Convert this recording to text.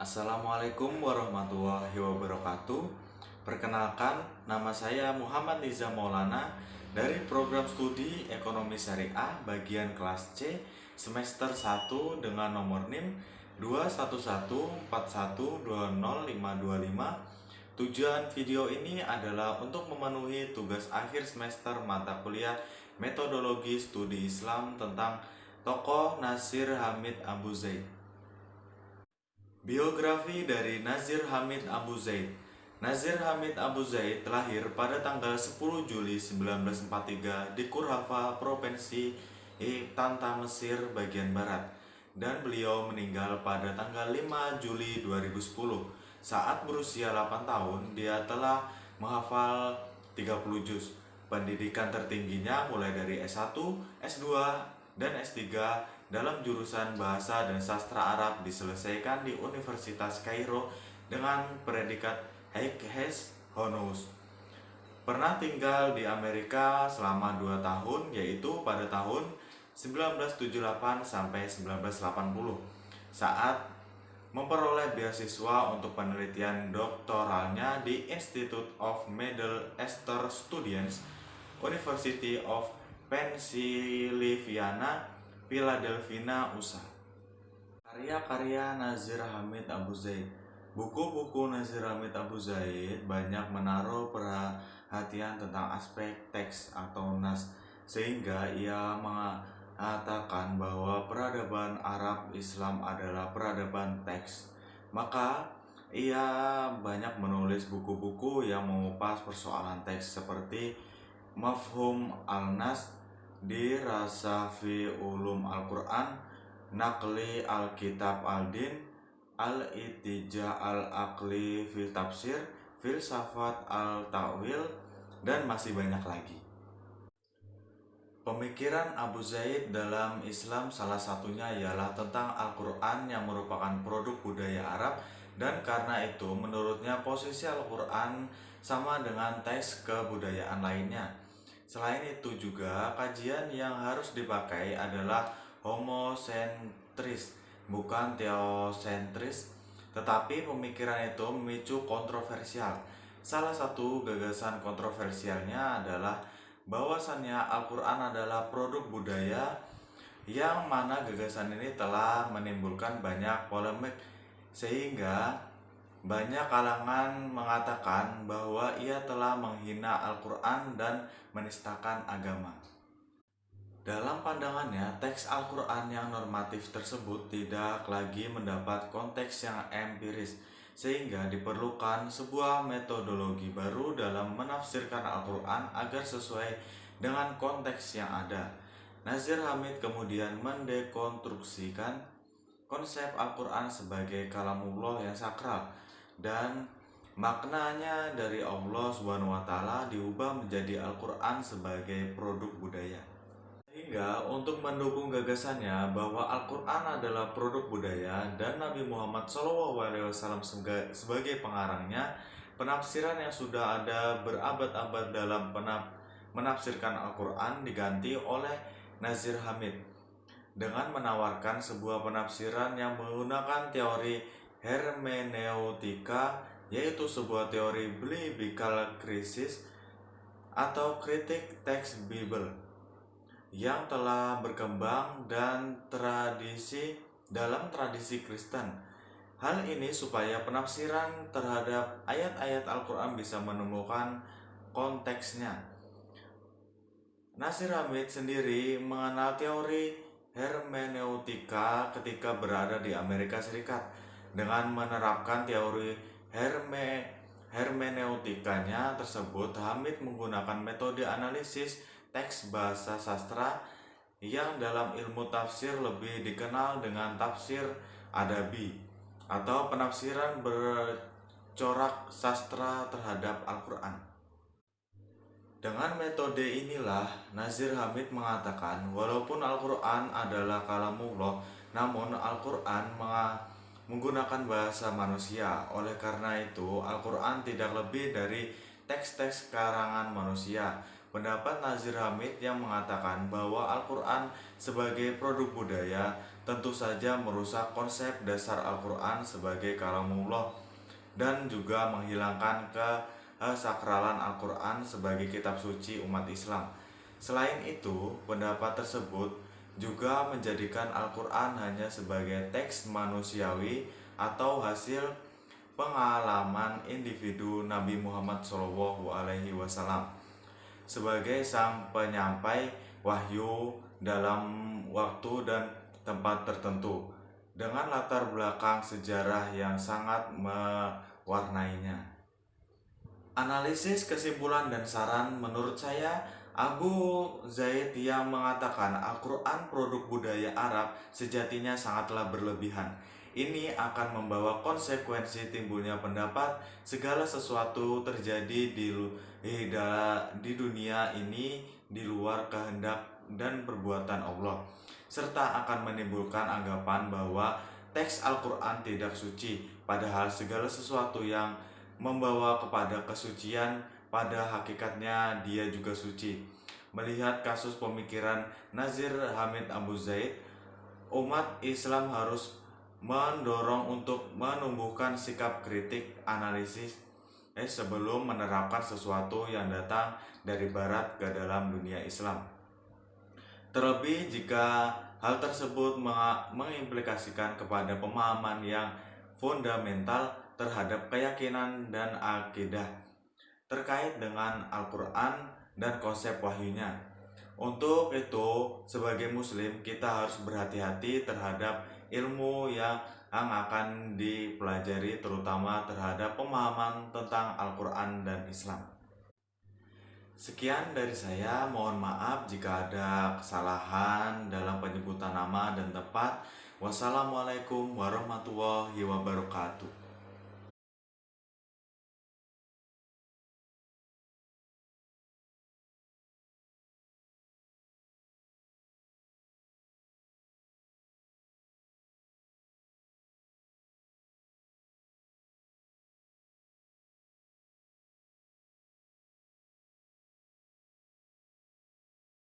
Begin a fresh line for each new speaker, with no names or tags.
Assalamualaikum warahmatullahi wabarakatuh. Perkenalkan, nama saya Muhammad Niza Maulana dari program studi Ekonomi Syariah bagian kelas C semester 1 dengan nomor NIM 21141200525. Tujuan video ini adalah untuk memenuhi tugas akhir semester mata kuliah Metodologi Studi Islam tentang tokoh Nasir Hamid Abu Zaid. Biografi dari Nazir Hamid Abu Zaid. Nazir Hamid Abu Zaid lahir pada tanggal 10 Juli 1943 di Kurhafa, Provinsi Tanta, Mesir bagian barat, dan beliau meninggal pada tanggal 5 Juli 2010. Saat berusia 8 tahun, dia telah menghafal 30 juz. Pendidikan tertingginya mulai dari S1, S2, dan S3 dalam jurusan Bahasa dan Sastra Arab diselesaikan di Universitas Kairo dengan predikat Haig Honors. Pernah tinggal di Amerika selama 2 tahun, yaitu pada tahun 1978 sampai 1980 saat memperoleh beasiswa untuk penelitian doktoralnya di Institute of Middle Eastern Studies, University of Pennsylvania, Philadelphia, USA. Karya-karya Nazir Hamid Abu Zaid. Buku-buku Nazir Hamid Abu Zaid banyak menaruh perhatian tentang aspek teks atau nas, sehingga ia mengatakan bahwa peradaban Arab Islam adalah peradaban teks. Maka ia banyak menulis buku-buku yang mengupas persoalan teks seperti Mafhum al-Nas, Dirasa fi Ulum Al-Quran, Naqli Al-Kitab Al-Din, Al-Ittija Al-Aqli fi Tafsir, Filsafat Al-Ta'wil, dan masih banyak lagi. Pemikiran Abu Zaid dalam Islam salah satunya ialah tentang Al-Quran yang merupakan produk budaya Arab, dan karena itu menurutnya posisi Al-Quran sama dengan teks kebudayaan lainnya. Selain itu juga kajian yang harus dipakai adalah homosentris, bukan teosentris, tetapi pemikiran itu memicu kontroversial. Salah satu gagasan kontroversialnya adalah bahwasannya Al-Quran adalah produk budaya, yang mana gagasan ini telah menimbulkan banyak polemik sehingga banyak kalangan mengatakan bahwa ia telah menghina Al-Quran dan menistakan agama. Dalam pandangannya, teks Al-Quran yang normatif tersebut tidak lagi mendapat konteks yang empiris, sehingga diperlukan sebuah metodologi baru dalam menafsirkan Al-Quran agar sesuai dengan konteks yang ada. Nazir Hamid kemudian mendekonstruksikan konsep Al-Quran sebagai kalamullah yang sakral, dan maknanya dari Allah SWT diubah menjadi Al-Quran sebagai produk budaya. Sehingga untuk mendukung gagasannya bahwa Al-Quran adalah produk budaya dan Nabi Muhammad SAW sebagai pengarangnya, penafsiran yang sudah ada berabad-abad dalam menafsirkan Al-Quran diganti oleh Nazir Hamid dengan menawarkan sebuah penafsiran yang menggunakan teori hermeneutika, yaitu sebuah teori biblical crisis atau kritik teks Bible yang telah berkembang dan dalam tradisi Kristen. Hal ini supaya penafsiran terhadap ayat-ayat Al-Quran bisa menemukan konteksnya. Nazir Hamid sendiri mengenal teori hermeneutika ketika berada di Amerika Serikat. Dengan menerapkan teori hermeneutikanya tersebut, Hamid menggunakan metode analisis teks bahasa sastra yang dalam ilmu tafsir lebih dikenal dengan tafsir adabi atau penafsiran bercorak sastra terhadap Al-Quran. Dengan metode inilah Nazir Hamid mengatakan walaupun Al-Quran adalah kalamullah, namun Al-Quran menggunakan bahasa manusia. Oleh karena itu Al-Quran tidak lebih dari teks-teks karangan manusia. Pendapat Nazir Hamid yang mengatakan bahwa Al-Quran sebagai produk budaya tentu saja merusak konsep dasar Al-Quran sebagai kalamullah dan juga menghilangkan kesakralan Al-Quran sebagai kitab suci umat Islam. Selain itu, pendapat tersebut juga menjadikan Al-Quran hanya sebagai teks manusiawi atau hasil pengalaman individu Nabi Muhammad SAW sebagai sang penyampai wahyu dalam waktu dan tempat tertentu dengan latar belakang sejarah yang sangat mewarnainya. Analisis, kesimpulan, dan saran menurut saya, Abu Zaid yang mengatakan Al-Quran produk budaya Arab sejatinya sangatlah berlebihan. Ini akan membawa konsekuensi timbulnya pendapat segala sesuatu terjadi di dunia ini di luar kehendak dan perbuatan Allah, serta akan menimbulkan anggapan bahwa teks Al-Quran tidak suci, padahal segala sesuatu yang membawa kepada kesucian pada hakikatnya dia juga suci. Melihat kasus pemikiran Nazir Hamid Abu Zaid, umat Islam harus mendorong untuk menumbuhkan sikap kritik analisis sebelum menerapkan sesuatu yang datang dari barat ke dalam dunia Islam. Terlebih jika hal tersebut mengimplikasikan kepada pemahaman yang fundamental terhadap keyakinan dan akidah terkait dengan Al-Quran dan konsep wahyunya. Untuk itu, sebagai muslim kita harus berhati-hati terhadap ilmu yang akan dipelajari, terutama terhadap pemahaman tentang Al-Quran dan Islam. Sekian dari saya, mohon maaf jika ada kesalahan dalam penyebutan nama dan tempat. Wassalamualaikum warahmatullahi wabarakatuh.